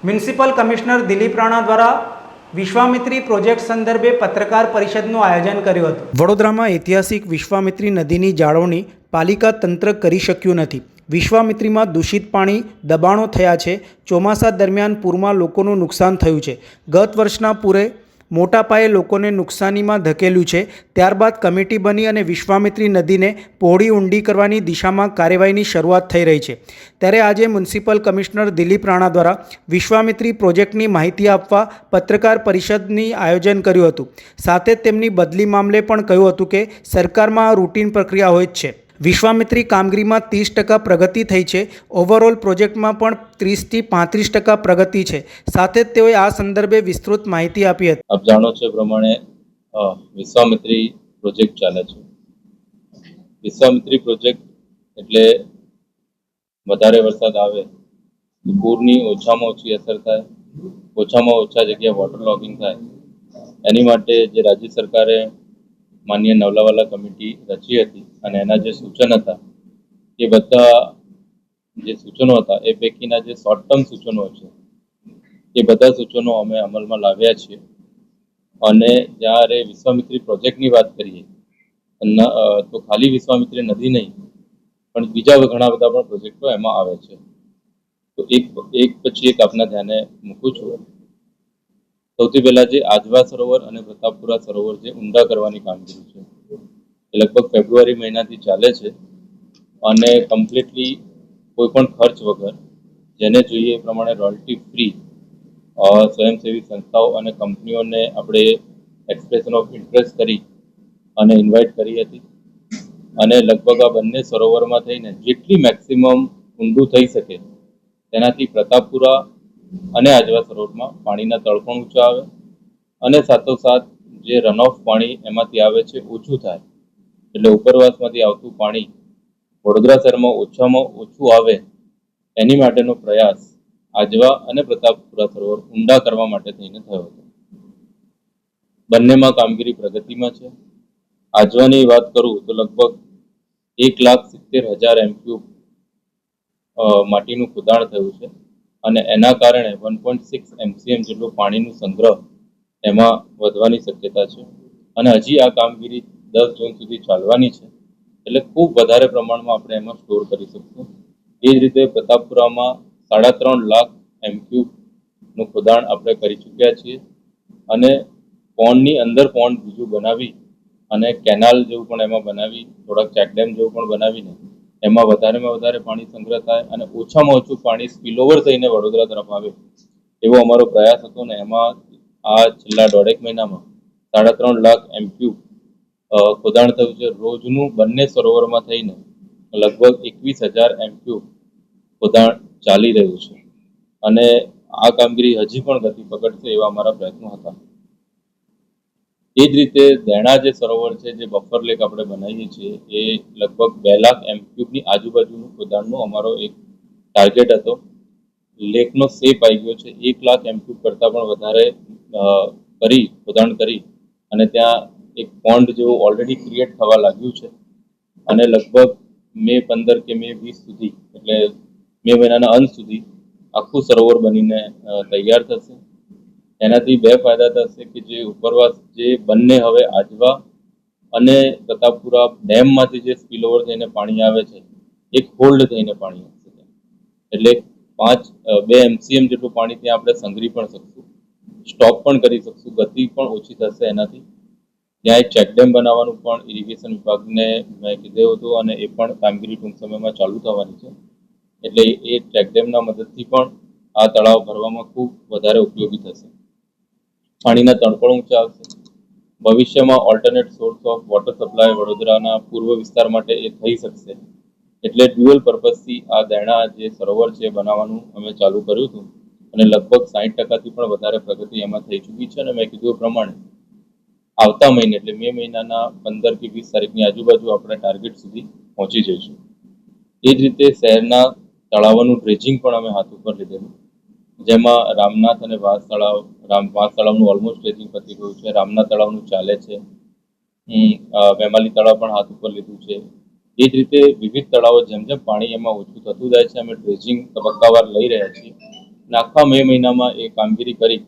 Municipal commissioner Dilip Rana દ્વારા Vishwamitri project સંદર્ભે પત્રકાર પરિષદનું આયોજન કર્યું હતું. વડોદરામાં ઐતિહાસિક વિશ્વામિત્રી નદીની જાળવણી પાલિકા તંત્ર કરી શક્યું નથી. વિશ્વામિત્રીમાં દૂષિત પાણી, દબાણો થયા છે. ચોમાસા દરમિયાન પૂરમાં લોકોનું નુકસાન થયું છે. ગત વર્ષના પૂરે મોટા પાયે લોકોને નુકસાનીમાં ધકેલ્યું છે. ત્યારબાદ કમિટી બની અને વિશ્વામિત્રી નદીને પહોળી ઊંડી કરવાની દિશામાં કાર્યવાહીની શરૂઆત થઈ રહી છે. ત્યારે આજે મ્યુનિસિપલ કમિશનર દિલીપ રાણા દ્વારા વિશ્વામિત્રી પ્રોજેક્ટની માહિતી આપવા પત્રકાર પરિષદની આયોજન કર્યું હતું. સાથે જ તેમની બદલી મામલે પણ કહ્યું હતું કે સરકારમાં રૂટીન પ્રક્રિયા હોય જ છે. વિશ્વામિત્રી કામગીરીમાં 30% પ્રગતિ થઈ છે. ઓવરઓલ પ્રોજેક્ટમાં પણ 30થી 35% પ્રગતિ છે. સાથે જ તેઓએ આ સંદર્ભે વિસ્તૃત માહિતી આપી હતી. આપ જાણો છો પ્રમાણે વિશ્વામિત્રી પ્રોજેક્ટ ચાલે છે. વિશ્વામિત્રી પ્રોજેક્ટ એટલે વધારે વરસાદ આવે તો પૂરની ઓછામાં ઓછી અસર થાય, ઓછામાં ઓછા જગ્યાએ વોટર લોગિંગ થાય. એની માટે જે રાજ્ય સરકારે માન્ય નવલાવાલા કમિટી રચી હતી અને એના જે સૂચન હતા એ બધા જે સૂચનો હતા એ પૈકીના જે શોર્ટ ટર્મ સૂચનો છે એ બધા સૂચનો અમે અમલમાં લાવ્યા છીએ. અને જ્યારે વિશ્વામિત્રી પ્રોજેક્ટની વાત કરીએ તો ખાલી વિશ્વામિત્રી નદી નહીં પણ બીજા ઘણા બધા પણ પ્રોજેક્ટો એમાં આવે છે. તો એક પછી એક આપના ધ્યાને મૂકું છું. સૌથી પહેલા જે આજવા સરોવર અને પ્રતાપપુરા સરોવર જે ઊંડા કરવાની કામગીરી છે એ લગભગ ફેબ્રુઆરી મહિનાથી ચાલે છે અને કમ્પ્લીટલી કોઈ પણ ખર્ચ વગર જેને જોઈએ એ પ્રમાણે રોયલ્ટી ફ્રી સ્વયંસેવી સંસ્થાઓ અને કંપનીઓને આપણે એક્સપ્રેશન ઓફ ઇન્ટરેસ્ટ કરી અને ઇન્વાઇટ કરી હતી. અને લગભગ આ બંને સરોવરમાં થઈને જેટલી મેક્સિમમ ઊંડું થઈ શકે તેનાથી પ્રતાપપુરા અને આજવા સરોવરમાં પાણીના તળ પણ ઊંચા આવે અને સાથોસાથ જે રનઓફ પાણી એમાંથી આવે છે ઓછું થાય. એટલે ઉપરવાસમાંથી આવતું પાણી વડોદરા શહેરમાં ઓછામાં ઓછું આવે એની માટેનો પ્રયાસ આજવા અને પ્રતાપપુરા સરોવર ઊંડા કરવા માટે થઈને થયો હતો. બંનેમાં કામગીરી પ્રગતિમાં છે. આજવાની વાત કરું તો લગભગ 1,70,000 MQ માટીનું ખોદાણ થયું છે અને એના કારણે 1.6 MCM જેટલું પાણીનું સંગ્રહ એમાં વધવાની શક્યતા છે. અને હજી આ કામગીરી 10 જૂન સુધી ચાલવાની છે. એટલે ખૂબ વધારે પ્રમાણમાં આપણે એમાં સ્ટોર કરી શકશું. એ જ રીતે પ્રતાપપુરામાં 3.5 લાખ MQ નું ખોદાણ આપણે કરી ચૂક્યા છીએ અને પોન્ડની અંદર પોન્ડ બીજું બનાવી અને કેનાલ જેવું પણ એમાં બનાવી, થોડાક ચેકડેમ જેવું પણ બનાવીને એમાં વધારેમાં વધારે પાણી સંગ્રહ થાય અને ઓછામાં ઓછું પાણી સ્પીલઓવર થઈને વડોદરા તરફ આવે એવો અમારો પ્રયાસ હતો. ને એમાં આ છેલ્લા 1.5 મહિનામાં 3.5 લાખ MQ ખોદાણ થયું છે. રોજનું બંને સરોવરમાં થઈને લગભગ 21,000 MQ ખોદાણ ચાલી રહ્યું છે અને આ કામગીરી હજી પણ ગતિ પકડશે એવા અમારા પ્રયત્નો હતા. એ જ રીતે દેણા જે સરોવર છે, જે બફર લેક આપણે બનાવીએ છીએ, એ લગભગ 2 લાખ MQ આજુબાજુનું ખોદાણનો અમારો એક ટાર્ગેટ હતો. લેકનો શેપ આવી ગયો છે. 1 લાખ MQ કરતાં પણ વધારે ખોદાણ કરી અને ત્યાં એક પોન્ડ જેવું ઓલરેડી ક્રિએટ થવા લાગ્યું છે અને લગભગ મે 15 કે મે 20 સુધી એટલે મે મહિનાના અંત સુધી આખું સરોવર બનીને તૈયાર થશે. એનાથી 2 ફાયદા થશે કે જે ઉપરવાસ જે બંને હવે આજવા અને પ્રતાપપુરા ડેમમાંથી જે સ્પીલઓવર થઈને પાણી આવે છે એ હોલ્ડ થઈને પાણી આવશે. એટલે 2 MCM જેટલું પાણી ત્યાં આપણે સંગ્રહી પણ શકશું, સ્ટોક પણ કરી શકશું, ગતિ પણ ઓછી થશે એનાથી. ત્યાં એક ચેકડેમ બનાવવાનું પણ ઇરિગેશન વિભાગને મેં કીધું હતું અને એ પણ કામગીરી ટૂંક સમયમાં ચાલુ થવાની છે. એટલે એ ચેકડેમના મદદથી પણ આ તળાવ ભરવામાં ખૂબ વધારે ઉપયોગી થશે. પાણીના તળ પણ ઊંચા આવશે. ભવિષ્યમાં alternate source of water supply વડોદરાના પૂર્વ વિસ્તાર માટે એ થઈ શકશે. એટલે ડ્યુઅલ પર્પઝથી આ દેણા જે સરોવર છે બનાવવાનું અમે ચાલુ કર્યું હતું અને લગભગ 60%થી પણ વધારે પ્રગતિ એમાં થઈ ચૂકી છે. અને મેં કીધું એ પ્રમાણે આવતા મહિને એટલે મે મહિનાના 15 કે 20 તારીખની આજુબાજુ આપણે ટાર્ગેટ સુધી પહોંચી જઈશું. એ જ રીતે શહેરના તળાવોનું ડ્રેજિંગ પણ અમે હાથ ઉપર લીધેલું, જેમાં રામનાથ અને વાસ તળાવનું ઓલમોસ્ટ ડ્રેજિંગ પતી ગયું છે. રામનાથ તળાવનું ચાલે છે. વેમાલી તળાવ પણ હાથ ઉપર લીધું છે. એ જ રીતે વિવિધ તળાવો જેમ જેમ પાણી એમાં ઓછું થતું જાય છે અમે ડ્રેજિંગ તબક્કાવાર લઈ રહ્યા છીએ આખા મે મહિનામાં એ કામગીરી કરી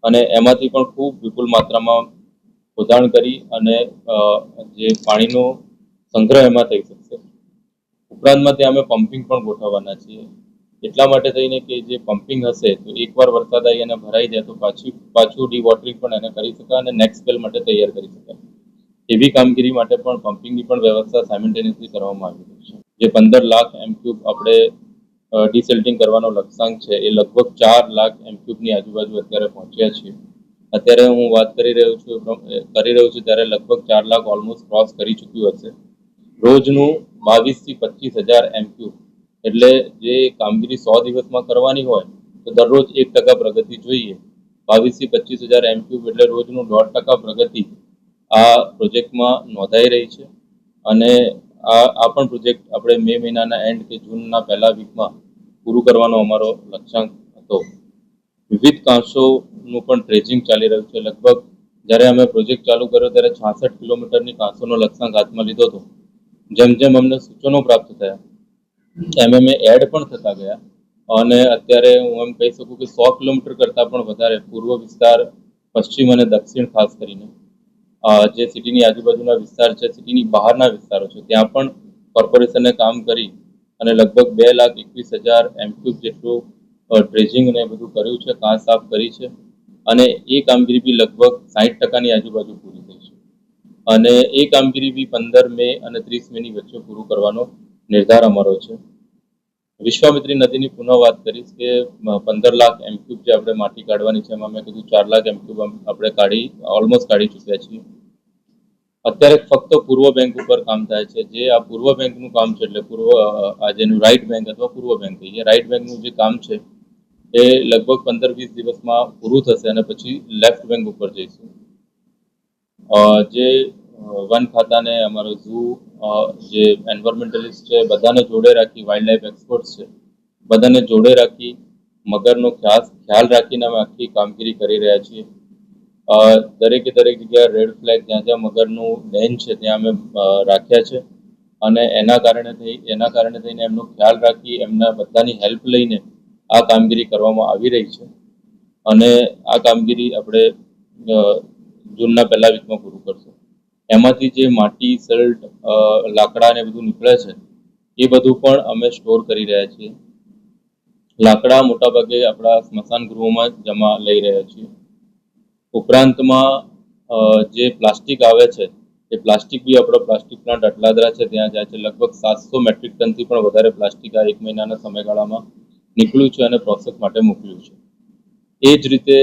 અને એમાંથી પણ ખૂબ વિપુલ માત્રામાં ખોદાણ કરી અને જે પાણીનો સંગ્રહ એમાં થઈ શકશે. ઉપરાંતમાં ત્યાં અમે પમ્પિંગ પણ ગોઠવવાના છીએ. એટલા માટે થઈને કે જે પમ્પિંગ હશે તો એકવાર વરસાદ આવી અને ભરાઈ જાય તો પાછું ડીવોટરિંગ પણ એને કરી શકાય અને નેક્સ્ટ સ્પેલ માટે તૈયાર કરી શકાય. એવી કામગીરી માટે પણ પમ્પિંગની પણ વ્યવસ્થા સાયમલ્ટેનિયસલી કરવામાં આવી રહી છે. જે 15 લાખ એમક્યુબ આપણે ડિસેલ્ટિંગ કરવાનો લક્ષ્યાંક છે એ લગભગ 4 લાખ એમક્યુબની આજુબાજુ અત્યારે પહોંચ્યા છીએ. અત્યારે હું વાત કરી રહ્યો છું ત્યારે લગભગ 4 લાખ ઓલમોસ્ટ ક્રોસ કરી ચૂક્યું હશે. રોજનું 22 થી 25,000 એમક્યુબ એટલે જે કામગીરી 100 દિવસમાં કરવાની હોય તો દરરોજ 1% પ્રગતિ જોઈએ. 22 થી 25,000 એમક્યુબ એટલે રોજનું 1.5% પ્રગતિ આ પ્રોજેક્ટમાં નોંધાઈ રહી છે અને આ પણ પ્રોજેક્ટ આપણે મે મહિનાના એન્ડ કે જૂનના પહેલા વીકમાં પૂરું કરવાનો અમારો લક્ષ્યાંક હતો. વિવિધ કાંસોનું પણ ટ્રેજિંગ ચાલી રહ્યું છે. લગભગ જ્યારે અમે પ્રોજેક્ટ ચાલુ કર્યો ત્યારે 66 કિલોમીટરની કાંસોનો લક્ષ્યાંક હાથમાં લીધો હતો. જેમ જેમ અમને સૂચનો પ્રાપ્ત થયા એમ અમે એડ પણ થતા ગયા અને અત્યારે હું એમ કહી શકું કે 100 કિલોમીટર કરતાં પણ વધારે પૂર્વ વિસ્તાર, પશ્ચિમ અને દક્ષિણ ખાસ કરીને જે સિટીની આજુબાજુના વિસ્તાર છે, સિટીની બહારના વિસ્તારો છે, ત્યાં પણ કોર્પોરેશને કામ કરી અને લગભગ 2,21,000 એમક્યુબ જેટલું ડ્રેજિંગ ને બધું કર્યું છે, કાંસ સાફ કરી છે અને એ કામગીરી બી લગભગ 60%ની આજુબાજુ પૂરી થઈ છે અને એ કામગીરી બી 15 મે અને 30 મેની વચ્ચે પૂરું કરવાનો નિર્ધાર અમારો છે. વિશ્વામિત્રી નદીની પુનઃ વાત કરીશ કે 15 લાખ એમક્યુબ જે આપણે માટી કાઢવાની છે એમાં મેં કીધું 4 લાખ એમક્યુબ આપણે ઓલમોસ્ટ કાઢી ચૂક્યા છીએ. અત્યારે ફક્ત પૂર્વ બેંક ઉપર કામ થાય છે. જે આ પૂર્વ બેંકનું કામ છે એટલે આ જેનું રાઈટ બેંક અથવા પૂર્વ બેંક કહીએ, રાઈટ બેંકનું જે કામ છે એ લગભગ 15-20 દિવસમાં પૂરું થશે અને પછી લેફ્ટ બેંક ઉપર જઈશું. જે વન ખાતાને અમારો ઝૂ જે એન્વાયરમેન્ટલિસ્ટ છે બધાને જોડે રાખી, વાઇલ્ડ લાઈફ એક્સપર્ટ્સ છે બધાને જોડે રાખી મગરનો ખ્યાલ રાખીને અમે આખી કામગીરી કરી રહ્યા છીએ. દરેક જગ્યાએ રેડ ફ્લેગ જ્યાં જ્યાં મગરનું ડેન છે ત્યાં અમે રાખ્યા છે અને એના કારણે થઈને એમનો ખ્યાલ રાખી એમના બધાની હેલ્પ લઈને આ કામગીરી કરવામાં આવી રહી છે અને આ કામગીરી આપણે જૂનના પહેલા વીકમાં પૂરું કરશું. એમાંથી જે માટી, સલ્ટ, લાકડા ને બધું નીકળે છે એ બધું પણ અમે સ્ટોર કરી રહ્યા છીએ. લાકડા મોટાભાગે આપણા સ્મશાન ગૃહોમાં જમા લઈ રહ્યા છીએ. ઉપરાંતમાં જે પ્લાસ્ટિક આવે છે એ પ્લાસ્ટિક બી આપણો પ્લાસ્ટિક પ્લાન્ટ અટલાદરા છે ત્યાં જાય છે. લગભગ 700 મેટ્રિક ટનથી પણ વધારે પ્લાસ્ટિક આ 1 મહિનાના સમયગાળામાં નીકળ્યું છે અને પ્રોસેસ માટે મોકલ્યું છે. એ જ રીતે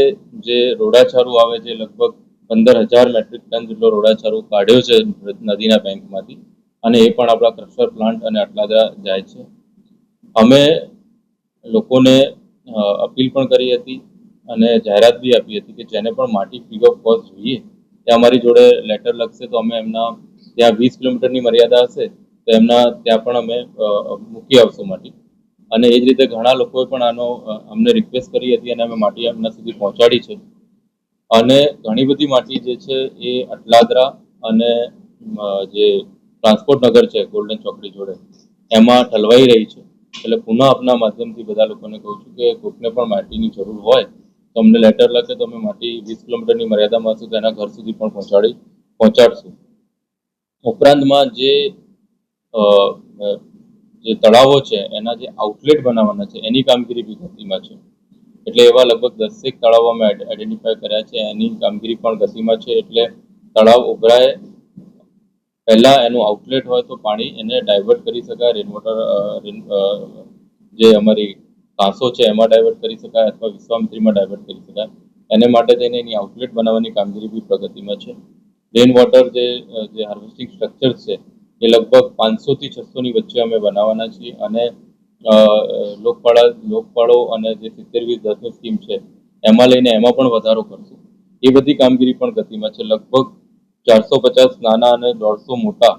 જે રોડાછારું આવે છે લગભગ 15,000 મેટ્રિક ટન જેટલો રોડાછારું કાઢ્યો છે નદીના બેંકમાંથી અને એ પણ આપણા ક્રશર પ્લાન્ટ અને અટલાદરા જાય છે. અમે લોકોને અપીલ પણ કરી હતી અને જાહેરાત બી આપી હતી કે જેને પણ માટી ફ્રી ઓફ કોસ્ટ જોઈએ તે અમારી જોડે લેટર લખશે તો અમે એમના ત્યાં 20 કિલોમીટરની મર્યાદા હશે તો એમના ત્યાં પણ અમે મૂકી આવશું માટી. અને એ જ રીતે ઘણા લોકોએ પણ અમને રિક્વેસ્ટ કરી હતી અને અમે માટી એમના સુધી પહોંચાડી છે અને ઘણી બધી માટી જે છે એ અટલાદરા અને જે ટ્રાન્સપોર્ટ નગર છે ગોલ્ડન ચોકડી જોડે એમાં ઠલવાઈ રહી છે. એટલે પુનઃ આપના માધ્યમથી બધા લોકોને કહું છું કે કોઈને પણ માટીની જરૂર હોય તો અમને લેટર લખે તો અમે માટી 20 કિલોમીટરની મર્યાદામાં હશે તો એના ઘર સુધી પણ પહોંચાડશું. ઉપરાંતમાં જે તળાવો છે એના જે આઉટલેટ બનાવવાના છે એની કામગીરી બી ગતિમાં છે. એટલે એવા લગભગ 10 તળાવો અમે આઈડેન્ટિફાય કર્યા છે, એની કામગીરી પણ ગતિમાં છે. એટલે તળાવ ઉભરાય પહેલા એનું આઉટલેટ હોય તો પાણી એને ડાયવર્ટ કરી શકાય, રેનવોટર જે અમારી કાંસો છે એમાં ડાયવર્ટ કરી શકાય અથવા વિશ્વામિત્રીમાં ડાયવર્ટ કરી શકાય. એને માટે થઈને એની આઉટલેટ બનાવવાની કામગીરી બી પ્રગતિમાં છે. રેન વોટર જે હાર્વેસ્ટિંગ સ્ટ્રક્ચર છે એ લગભગ 500 થી 600 ની વચ્ચે અમે બનાવવાના છીએ અને લોકપાળો અને જે 70-20-10 સ્કીમ છે એમાં લઈને એમાં પણ વધારો કરશું. એ બધી કામગીરી પણ ગતિમાં છે. લગભગ 450 નાના અને 150 મોટા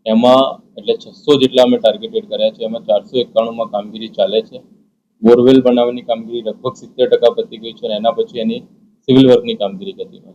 એમાં એટલે 600 જેટલા અમે ટાર્ગેટેડ કર્યા છે. એમાં 491માં કામગીરી ચાલે છે. બોરવેલ બનાવવાની કામગીરી લગભગ 70% પતી ગઈ છે અને એના પછી એની સિવિલ વર્કની કામગીરી ગતિમાં છે.